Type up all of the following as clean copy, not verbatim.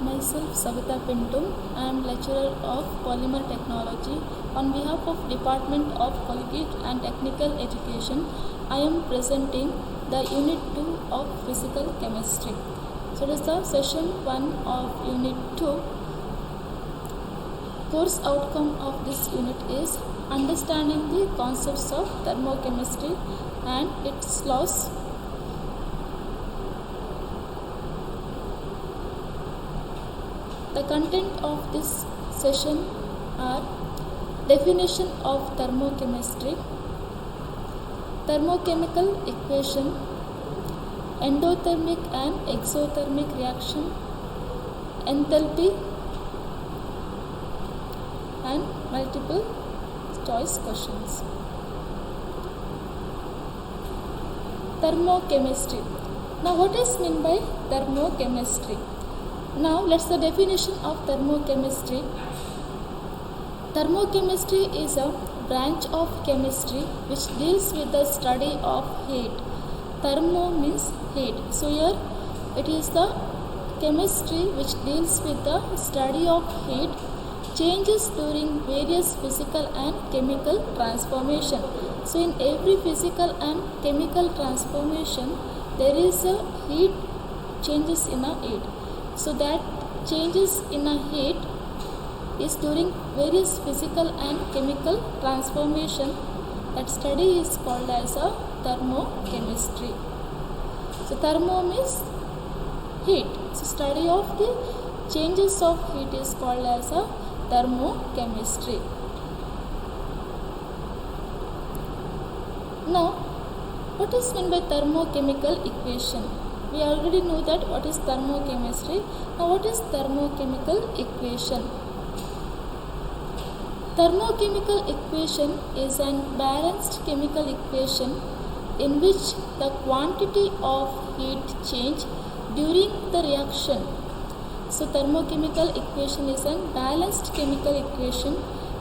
Myself Savita Pinto. I am lecturer of Polymer Technology. On behalf of Department of Collegiate and Technical Education, I am presenting the Unit 2 of Physical Chemistry. So it is the session 1 of Unit 2. Course outcome of this unit is understanding the concepts of thermochemistry and its laws. The content of this session are definition of thermochemistry, thermochemical equation, endothermic and exothermic reaction, enthalpy, and multiple choice questions. Thermochemistry. Now what is meant by thermochemistry? Now let's the definition of thermochemistry. Thermochemistry is a branch of chemistry which deals with the study of heat. Thermo means heat. So here it is the chemistry which deals with the study of heat, changes during various physical and chemical transformation. So in every physical and chemical transformation there is a heat changes in a heat. So that changes in a heat is during various physical and chemical transformation. That study is called as a thermochemistry. So thermo means heat. So study of the changes of heat is called as a thermochemistry. Now, what is meant by thermochemical equation? We already know that what is thermochemistry. Now what is thermochemical equation? Thermochemical equation is an balanced chemical equation in which the quantity of heat change during the reaction. So thermochemical equation is a balanced chemical equation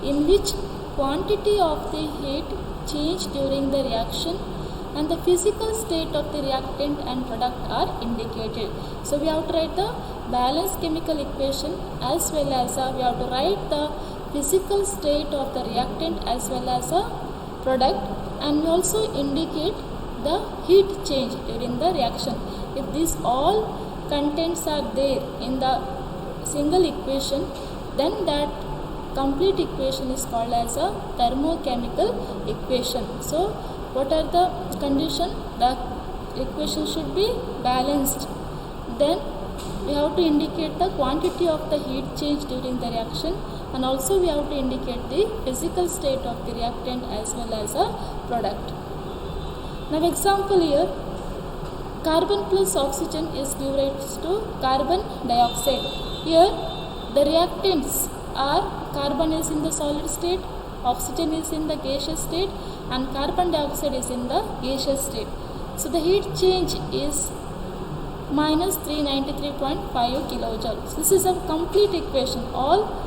in which quantity of the heat change during the reaction and the physical state of the reactant and product are indicated. So we have to write the balanced chemical equation as well as we have to write the physical state of the reactant as well as a product, and we also indicate the heat change during the reaction. If these all contents are there in the single equation, then that complete equation is called as a thermochemical equation. So what are the conditions? The equation should be balanced. Then we have to indicate the quantity of the heat change during the reaction, and also we have to indicate the physical state of the reactant as well as a product. Now example here, carbon plus oxygen is given rise to carbon dioxide. Here the reactants are carbon is in the solid state, oxygen is in the gaseous state, and carbon dioxide is in the gaseous state. So the heat change is minus 393.5 kilojoules. So this is a complete equation. All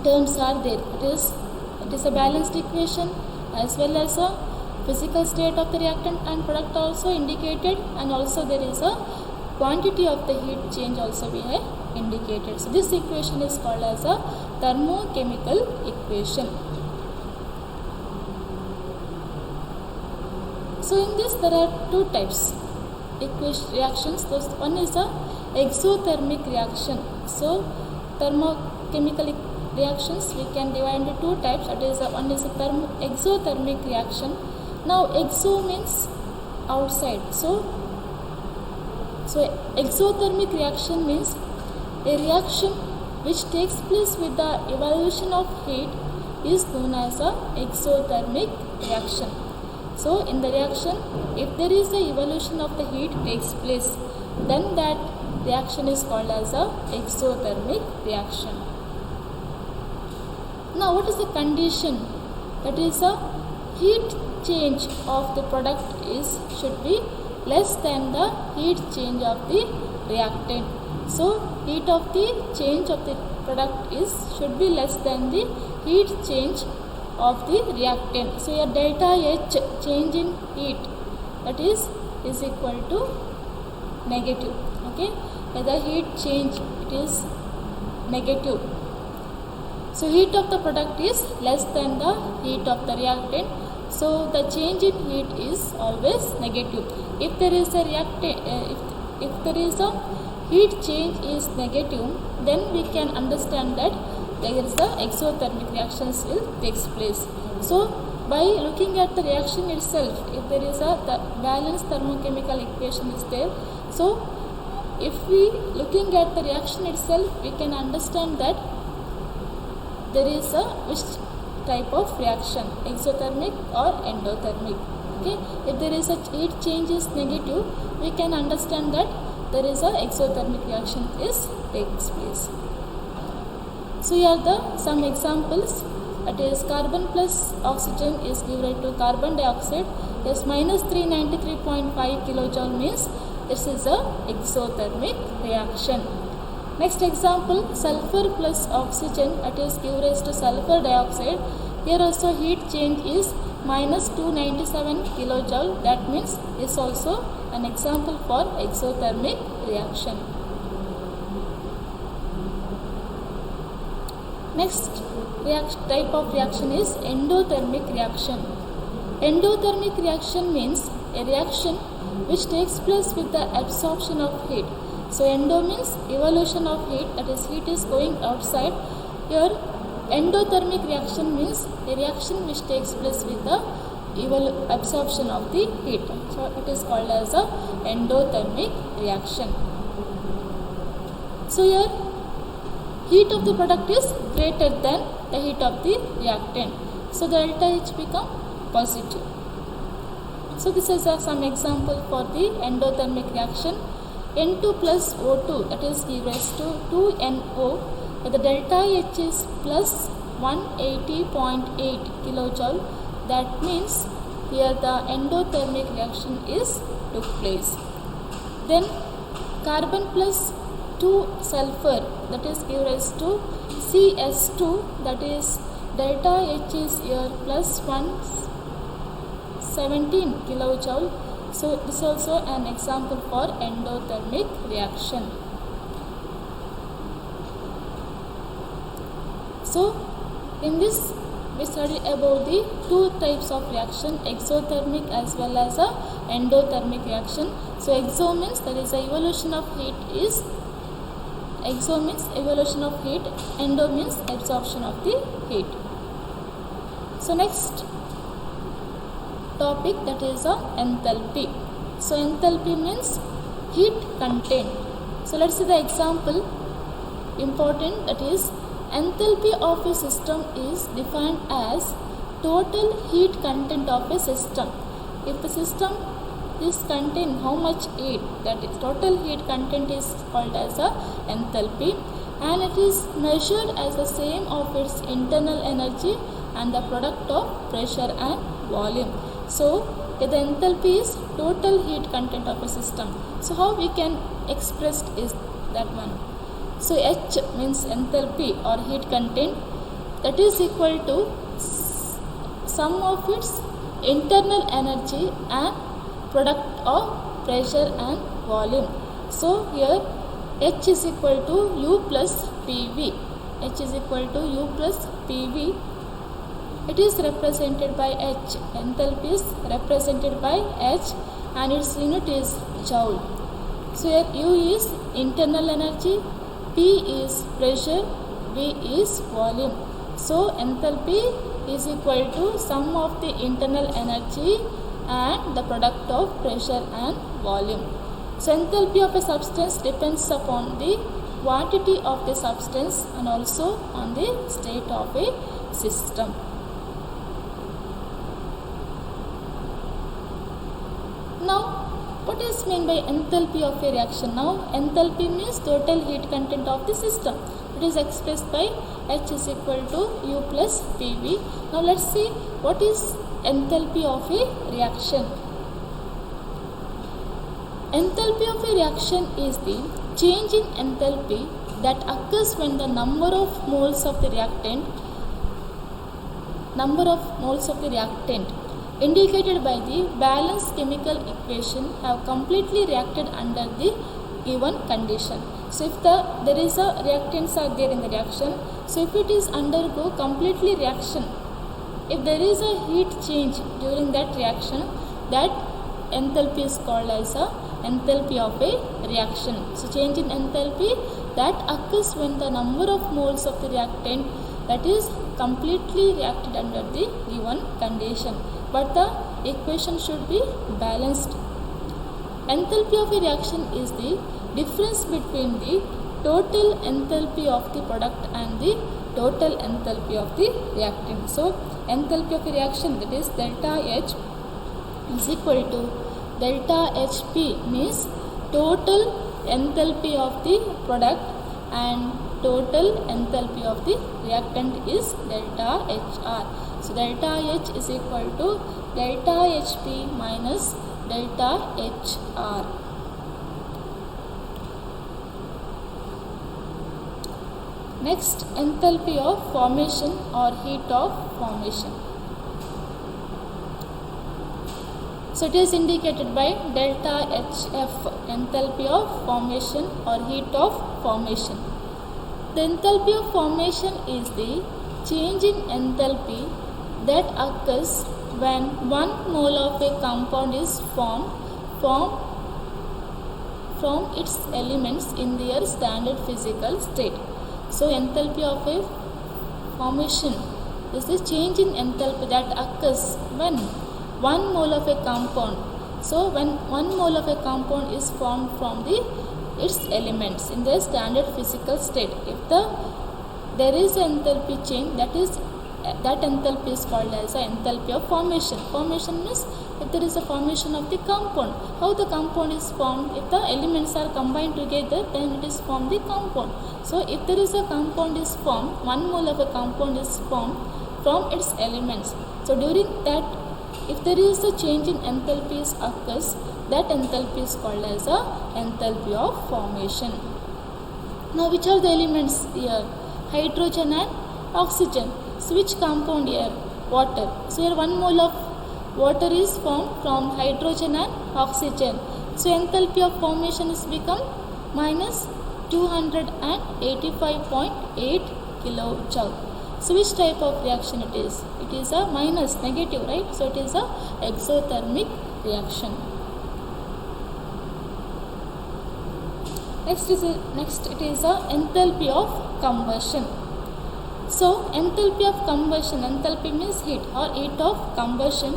terms are there. It is a balanced equation as well as a physical state of the reactant and product also indicated, and also there is a quantity of the heat change also we have indicated. So this equation is called as a thermochemical equation. So in this there are two types reactions. One is a exothermic reaction. So thermochemical reactions we can divide into two types. That is one is a exothermic reaction. Now exo means outside. So exothermic reaction means a reaction which takes place with the evaluation of heat is known as a exothermic reaction. So in the reaction, if there is a evolution of the heat takes place, then that reaction is called as a exothermic reaction. Now what is the condition? That is a heat change of the product should be less than the heat change of the reactant. So heat of the change of the product should be less than the heat change of the reactant. So your delta H change in heat, that is equal to negative. Okay. the heat change it is negative. So heat of the product is less than the heat of the reactant. So the change in heat is always negative. If there is a if there is a heat change is negative, then we can understand that there is a exothermic reactions will takes place. So by looking at the reaction itself, if there is a balanced thermochemical equation is there, so if we looking at the reaction itself, we can understand that there is a which type of reaction, exothermic or endothermic. Okay, if there is a heat change is negative, we can understand that there is a exothermic reaction is takes place. So here are the some examples. That is carbon plus oxygen is given to carbon dioxide. Yes, minus 393.5 kilojoule means this is a exothermic reaction. Next example, sulfur plus oxygen, that is give rise to sulfur dioxide. Here also heat change is minus 297 kilojoule. That means this also an example for exothermic reaction. Next type of reaction is endothermic reaction. Endothermic reaction means a reaction which takes place with the absorption of heat. So endo means evolution of heat, that is heat is going outside. Here endothermic reaction means a reaction which takes place with the absorption of the heat. So it is called as a endothermic reaction. So here heat of the product is greater than the heat of the reactant. So the delta H become positive. So this is some example for the endothermic reaction. N2 plus O2, that is give rise to 2NO. The delta H is plus 180.8 kilojoule. That means here the endothermic reaction is took place. Then carbon plus 2 sulfur, that is give rise to CS2, that is delta H is here plus 117 kilojoule. So this is also an example for endothermic reaction. So in this we study about the two types of reaction, exothermic as well as a endothermic reaction. So exo means there is a evolution of heat is exo means evolution of heat, endo means absorption of the heat. So next topic, that is a enthalpy. So enthalpy means heat content. So let's see the example important, that is enthalpy of a system is defined as total heat content of a system. If the system is contain how much heat, that is total heat content is called as a enthalpy, and it is measured as the same of its internal energy and the product of pressure and volume. So the enthalpy is total heat content of a system. So how we can express is that one. So H means enthalpy or heat content, that is equal to sum of its internal energy and product of pressure and volume. So here H is equal to U plus PV. H is equal to U plus PV. It is represented by H. Enthalpy is represented by H and its unit is joule. So here U is internal energy, P is pressure, V is volume. So enthalpy is equal to sum of the internal energy and the product of pressure and volume. So enthalpy of a substance depends upon the quantity of the substance and also on the state of a system. Now, what is meant by enthalpy of a reaction? Now, enthalpy means total heat content of the system. It is expressed by H is equal to U plus PV. Now, let's see what is enthalpy of a reaction. Enthalpy of a reaction is the change in enthalpy that occurs when the number of moles of the reactant indicated by the balanced chemical equation have completely reacted under the given condition. So if there is a reactants are there in the reaction, so if it is undergo completely reaction, if there is a heat change during that reaction, that enthalpy is called as a enthalpy of a reaction. So change in enthalpy that occurs when the number of moles of the reactant that is completely reacted under the given condition. But the equation should be balanced. Enthalpy of a reaction is the difference between the total enthalpy of the product and the total enthalpy of the reactant. So enthalpy of a reaction, that is delta H, is equal to delta HP, means total enthalpy of the product and total enthalpy of the reactant is delta HR. So delta H is equal to delta HP minus delta HR. Next, enthalpy of formation or heat of formation. So it is indicated by delta HF, enthalpy of formation or heat of formation. The enthalpy of formation is the change in enthalpy that occurs when 1 mole of a compound is formed from its elements in their standard physical state. So enthalpy of a formation is the change in enthalpy that occurs when 1 mole of a compound. So when 1 mole of a compound is formed from its elements in their standard physical state, if there is an enthalpy change, that enthalpy is called as a enthalpy of formation. Formation means if there is a formation of the compound. How the compound is formed? If the elements are combined together, then it is formed the compound. So if there is a compound is formed, 1 mole of a compound is formed from its elements. So during that, if there is a change in enthalpies occurs, that enthalpy is called as a enthalpy of formation. Now which are the elements here? Hydrogen and oxygen. So which compound here? Water. So here 1 mole of water is formed from hydrogen and oxygen. So enthalpy of formation is become minus 285.8 kilojoule. So which type of reaction it is? It is a minus, negative, right? So it is a exothermic reaction. Next it is a enthalpy of combustion. So enthalpy of combustion, enthalpy means heat or heat of combustion.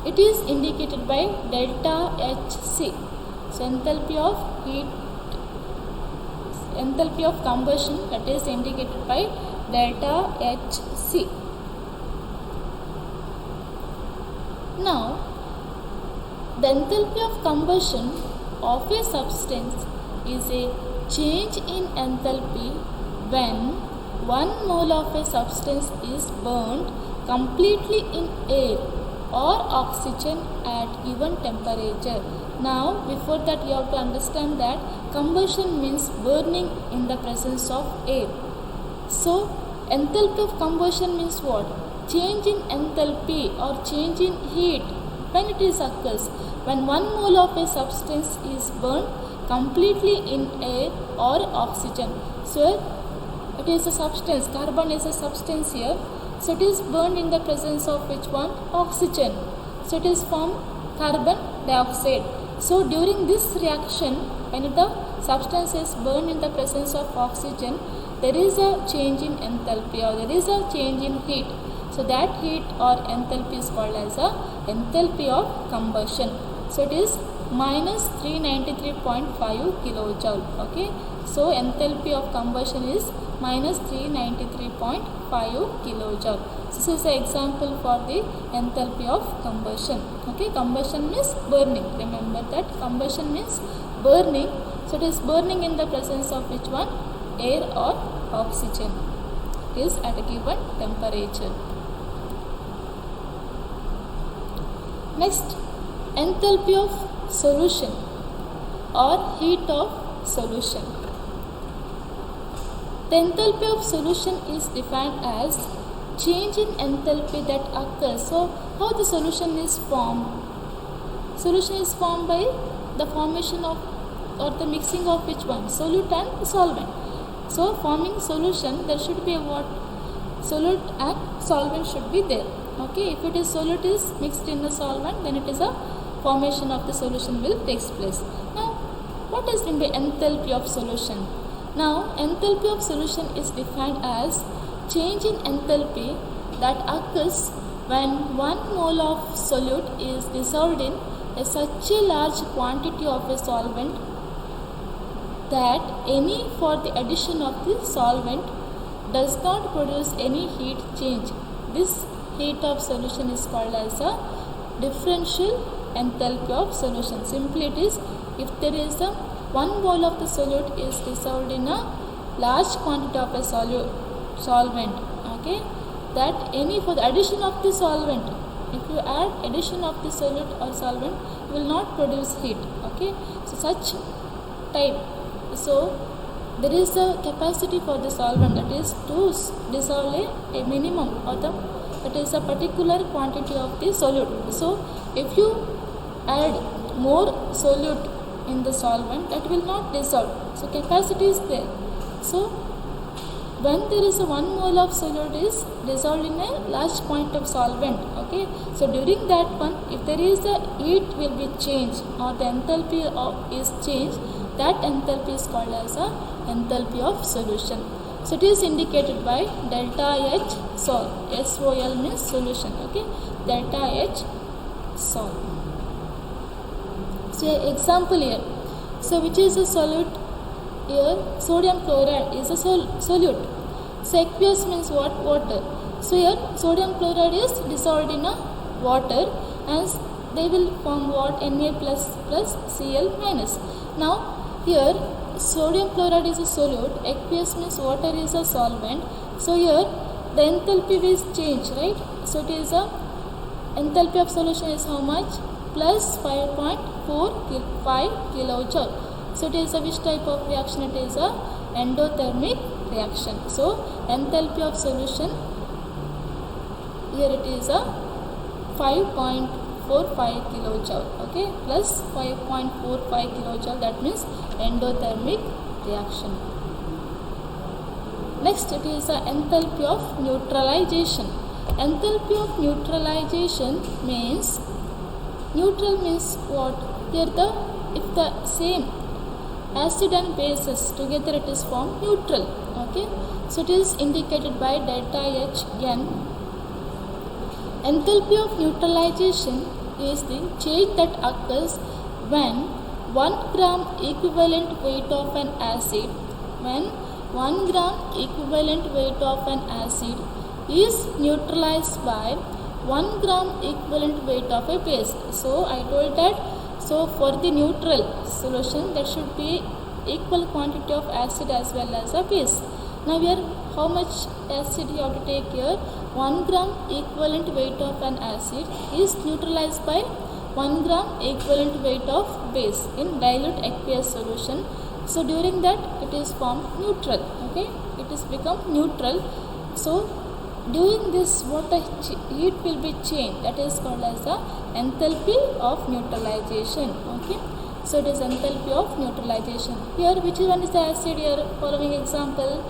It is indicated by delta Hc. So enthalpy of combustion, that is indicated by delta Hc. Now, the enthalpy of combustion of a substance is a change in enthalpy when 1 mole of a substance is burned completely in air or oxygen at given temperature. Now, before that you have to understand that combustion means burning in the presence of air. So, enthalpy of combustion means what? Change in enthalpy or change in heat when it is occurs when 1 mole of a substance is burned completely in air or oxygen. So, it is a substance, carbon is a substance here. So, it is burned in the presence of which one? Oxygen. So, it is from carbon dioxide. So, during this reaction, when the substance is burned in the presence of oxygen, there is a change in enthalpy or there is a change in heat. So, that heat or enthalpy is called as a enthalpy of combustion. So, it is minus 393.5 kilojoule. Okay. So, enthalpy of combustion is minus 393.5 kilojoule. This is an example for the enthalpy of combustion. Okay. Combustion means burning. Remember that combustion means burning. So, it is burning in the presence of which one? Air or oxygen. It is at a given temperature. Next, enthalpy of solution or heat of solution. The enthalpy of solution is defined as change in enthalpy that occurs. So, how the solution is formed? Solution is formed by the formation of or the mixing of which one? Solute and solvent. So forming solution, there should be a what? Solute and solvent should be there. Okay, if it is solute is mixed in the solvent, then it is a formation of the solution will takes place. Now, what is meant by enthalpy of solution? Now, enthalpy of solution is defined as change in enthalpy that occurs when 1 mole of solute is dissolved in such a large quantity of a solvent that any for the addition of the solvent does not produce any heat change. This heat of solution is called as a differential enthalpy of solution. Simply it is, if there is a 1 mole of the solute is dissolved in a large quantity of a solvent, okay, that any for the addition of the solvent, if you add addition of the solute or solvent, you will not produce heat. Okay, so such type. So there is a capacity for the solvent, that is to dissolve a minimum or that is a particular quantity of the solute. So if you add more solute in the solvent, that will not dissolve. So capacity is there. So when there is a 1 mole of solute is dissolved in a large quantity of solvent, okay, so during that one, if there is a heat will be changed or the enthalpy is changed, that enthalpy is called as a enthalpy of solution. So it is indicated by delta H sol. SOL means solution. Okay, delta H sol. So example here. So which is a solute? Here sodium chloride is a solute. So aqueous means what? Water. So here sodium chloride is dissolved in a water and they will form what? Na plus Cl minus. Now here sodium chloride is a solute, aqueous means water is a solvent. So here the enthalpy is changed, right? So it is a enthalpy of solution is how much? Plus 5.45 kilojoule. So it is a which type of reaction? It is a endothermic reaction. So enthalpy of solution, here it is a 5.45 kilojoule, okay, plus 5.45 kilojoule, that means endothermic reaction. Next, it is a enthalpy of neutralization. Enthalpy of neutralization means, neutral means what? Here if the same acid and bases together it is formed neutral. Okay, so it is indicated by delta H n. Enthalpy of neutralization is the change that occurs when 1 gram equivalent weight of an acid, when 1 gram equivalent weight of an acid is neutralized by 1 gram equivalent weight of a base. So I told that, so for the neutral solution there should be equal quantity of acid as well as a base. Now here how much acid you have to take here? 1 gram equivalent weight of an acid is neutralized by 1 gram equivalent weight of base in dilute aqueous solution. So during that it is formed neutral. Okay, it is become neutral. So during this what the heat will be changed, that is called as the enthalpy of neutralization. Okay, so it is enthalpy of neutralization. Here which one is the acid? Here following example,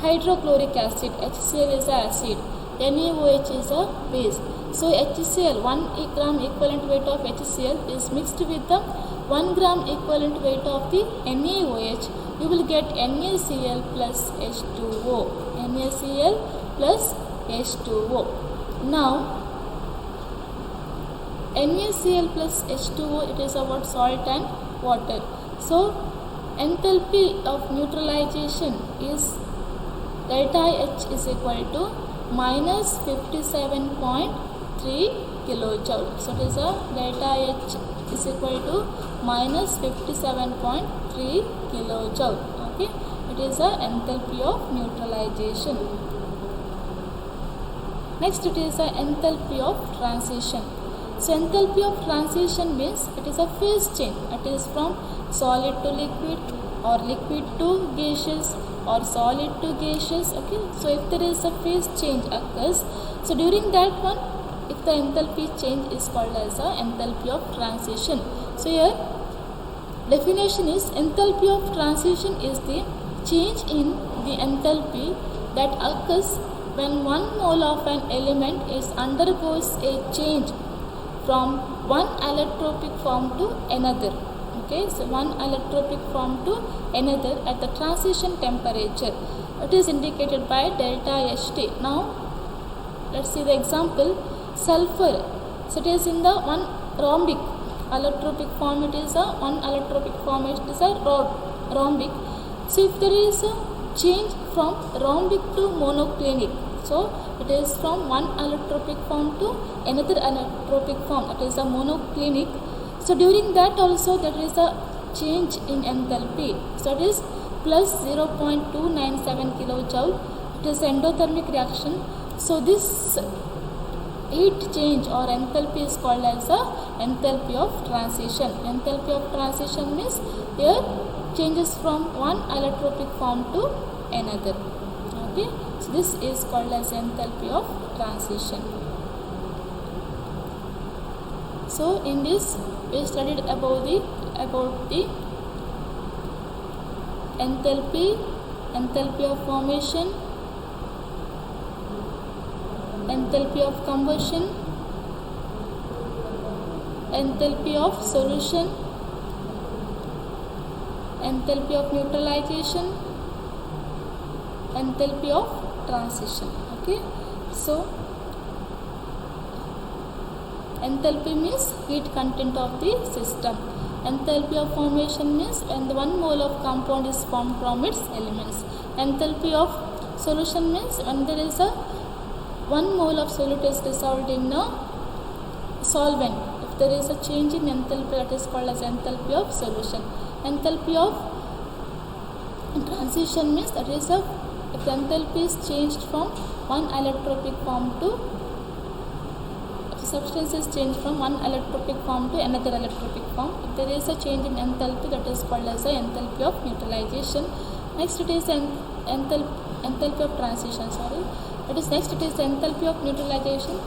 hydrochloric acid, HCl is the acid, NaOH is a base. So HCl, 1 gram equivalent weight of HCl is mixed with the 1 gram equivalent weight of the NaOH. You will get NaCl plus H2O. NaCl plus H2O. Now NaCl plus H2O, it is about salt and water. So enthalpy of neutralization is delta H is equal to minus 57.3 kilojoule. So it is a delta H is equal to minus 57.3 kilojoule. Okay, it is a enthalpy of neutralization. Next, it is a enthalpy of transition. So enthalpy of transition means it is a phase change. It is from solid to liquid or liquid to gaseous or solid to gaseous. Okay, so if there is a phase change occurs, so during that one, if the enthalpy change is called as a enthalpy of transition. So here Definition is enthalpy of transition is the change in the enthalpy that occurs when 1 mole of an element undergoes a change from one allotropic form to another. Okay, so one allotropic form to another at the transition temperature. It is indicated by delta Ht. Now, let's see the example. Sulfur. So it is in the one rhombic allotropic form. It is a one allotropic form. It is a rhombic. So if there is a change from rhombic to monoclinic, so it is from one allotropic form to another allotropic form. It is a monoclinic. So during that also there is a change in enthalpy. So it is plus 0.297 kilojoule. It is endothermic reaction. So this heat change or enthalpy is called as a enthalpy of transition. Enthalpy of transition means here changes from one allotropic form to another. Okay, so this is called as enthalpy of transition. So in this we studied about the enthalpy of formation, enthalpy of combustion, enthalpy of solution, enthalpy of neutralization, enthalpy of transition. Okay, so enthalpy means heat content of the system. Enthalpy of formation means when the 1 mole of compound is formed from its elements. Enthalpy of solution means when there is a 1 mole of solute is dissolved in a solvent. If there is a change in enthalpy, that is called as enthalpy of solution. Enthalpy of transition means that is if the enthalpy is changed from one allotropic form to substance is changed from one allotropic form to another allotropic form. If there is a change in enthalpy, that is called as a enthalpy of neutralization. Next it is enthalpy of transition. That is next it is enthalpy of neutralization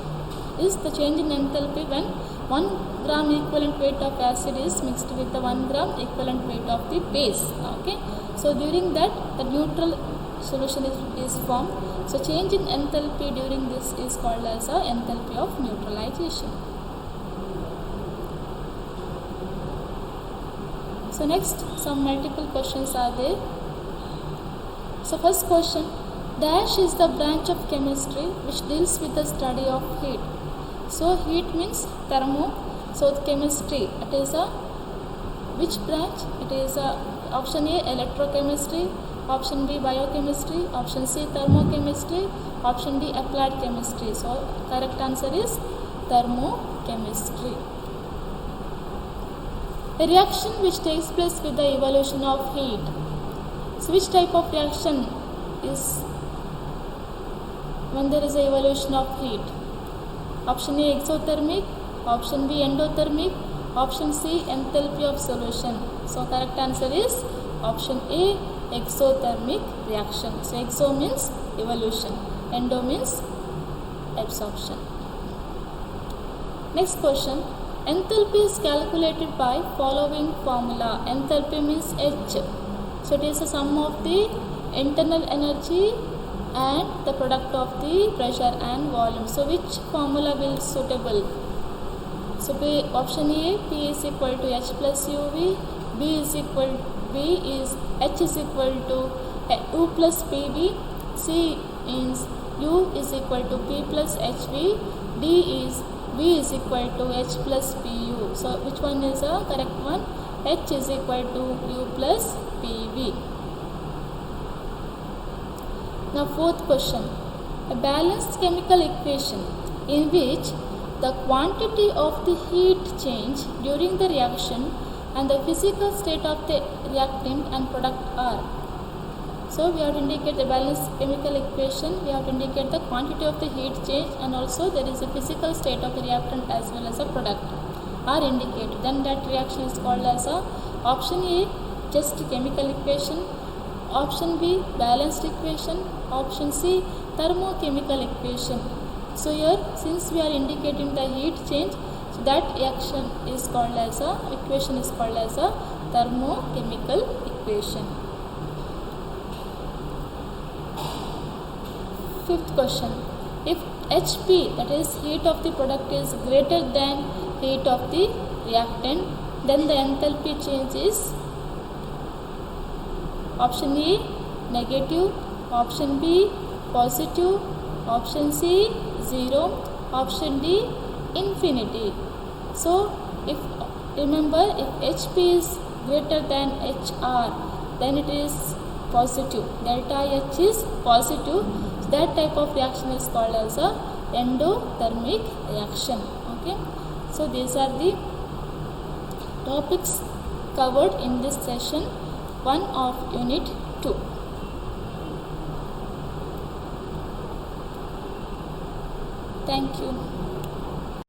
is the change in enthalpy when 1 gram equivalent weight of acid is mixed with the 1 gram equivalent weight of the base. Okay, so during that the neutral solution is formed. So change in enthalpy during this is called as a enthalpy of neutralization. So next some multiple questions are there. So first question, dash is the branch of chemistry which deals with the study of heat. So heat means thermo. So chemistry, it is a which branch? It is a option A electrochemistry, option B biochemistry, option C thermochemistry, option D applied chemistry. So correct answer is thermochemistry. A reaction which takes place with the evolution of heat. So which type of reaction is when there is a evolution of heat? Option A exothermic, option B endothermic, option C enthalpy of solution. So correct answer is option A exothermic reaction. So exo means evolution, endo means absorption. Next question, enthalpy is calculated by following formula. Enthalpy means H. So it is a sum of the internal energy and the product of the pressure and volume. So which formula will be suitable? So option A, P is equal to H plus UV, H is equal to U plus PV, C is U is equal to P plus HV, D is V is equal to H plus PU. So which one is the correct one? H is equal to U plus PV. Now fourth question, a balanced chemical equation in which the quantity of the heat change during the reaction and the physical state of the reactant and product are. So we have to indicate the balanced chemical equation, we have to indicate the quantity of the heat change, and also there is a physical state of the reactant as well as a product are indicated. Then that reaction is called as a option A just chemical equation, option B balanced equation, option C thermochemical equation. So here since we are indicating the heat change, so that reaction is called as a equation is called as a thermochemical equation. Fifth question. If HP, that is heat of the product, is greater than heat of the reactant, then the enthalpy change is option A negative, option B positive, option C 0, option D infinity. So if HP is greater than HR, then it is positive. Delta H is positive. So that type of reaction is called as a endothermic reaction. Okay. So these are the topics covered in this session 1 of unit 2. Thank you.